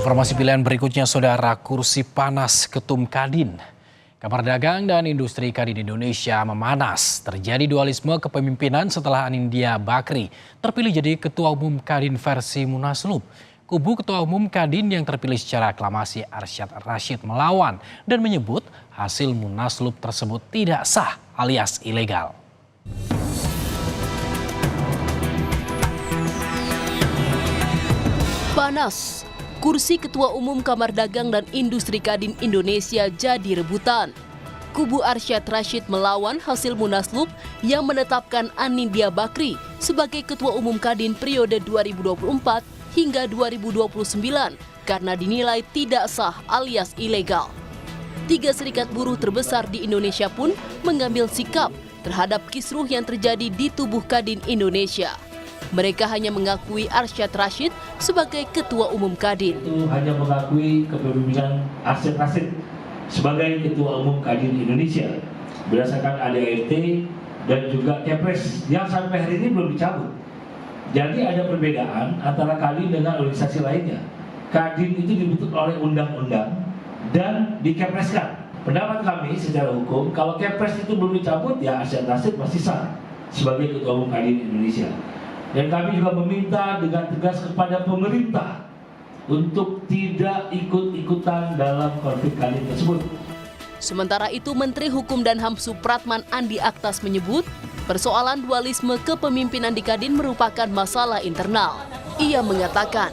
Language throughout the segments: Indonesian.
Informasi pilihan berikutnya, saudara, kursi panas Ketum Kadin. Kamar Dagang dan Industri Kadin Indonesia memanas. Terjadi dualisme kepemimpinan setelah Anindya Bakri terpilih jadi Ketua Umum Kadin versi Munaslup. Kubu Ketua Umum Kadin yang terpilih secara aklamasi Arsyad Rashid melawan dan menyebut hasil Munaslup tersebut tidak sah alias ilegal. Panas. Kursi Ketua Umum Kamar Dagang dan Industri Kadin Indonesia jadi rebutan. Kubu Arsyad Rashid melawan hasil Munaslup yang menetapkan Anindya Bakri sebagai Ketua Umum Kadin periode 2024 hingga 2029 karena dinilai tidak sah alias ilegal. 3 serikat buruh terbesar di Indonesia pun mengambil sikap terhadap kisruh yang terjadi di tubuh Kadin Indonesia. Mereka hanya mengakui Arsyad Rashid sebagai Ketua Umum Kadin. Itu hanya mengakui kepemimpinan Arsyad Rashid sebagai Ketua Umum Kadin Indonesia berdasarkan ADART dan juga Kepres yang sampai hari ini belum dicabut. Jadi ada perbedaan antara Kadin dengan organisasi lainnya. Kadin itu dibentuk oleh undang-undang dan dikepreskan. Pendapat kami secara hukum, kalau Kepres itu belum dicabut, ya Arsyad Rashid masih sah sebagai Ketua Umum Kadin Indonesia. Dan kami juga meminta dengan tegas kepada pemerintah untuk tidak ikut-ikutan dalam konflik Kadin tersebut. Sementara itu, Menteri Hukum dan HAM Supratman Andi Aktas menyebut persoalan dualisme kepemimpinan di Kadin merupakan masalah internal. Ia mengatakan,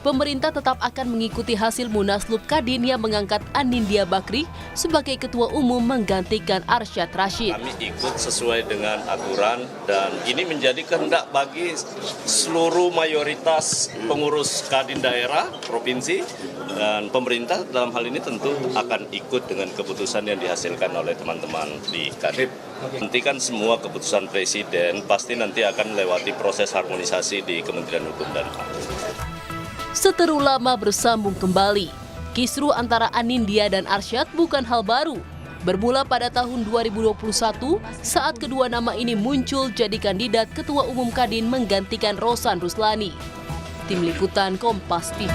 pemerintah tetap akan mengikuti hasil Munaslup Kadin yang mengangkat Anindya Bakri sebagai Ketua Umum menggantikan Arsyad Rashid. Kami ikut sesuai dengan aturan dan ini menjadi kehendak bagi seluruh mayoritas pengurus Kadin daerah, provinsi, dan pemerintah dalam hal ini tentu akan ikut dengan keputusan yang dihasilkan oleh teman-teman di Kadin. Nanti kan semua keputusan Presiden pasti nanti akan melewati proses harmonisasi di Kementerian Hukum dan HAM. Seteru lama bersambung kembali. Kisruh antara Anindya dan Arsyad bukan hal baru. Bermula pada tahun 2021 saat kedua nama ini muncul jadi kandidat Ketua Umum Kadin menggantikan Rosan Ruslani. Tim Liputan Kompas TV.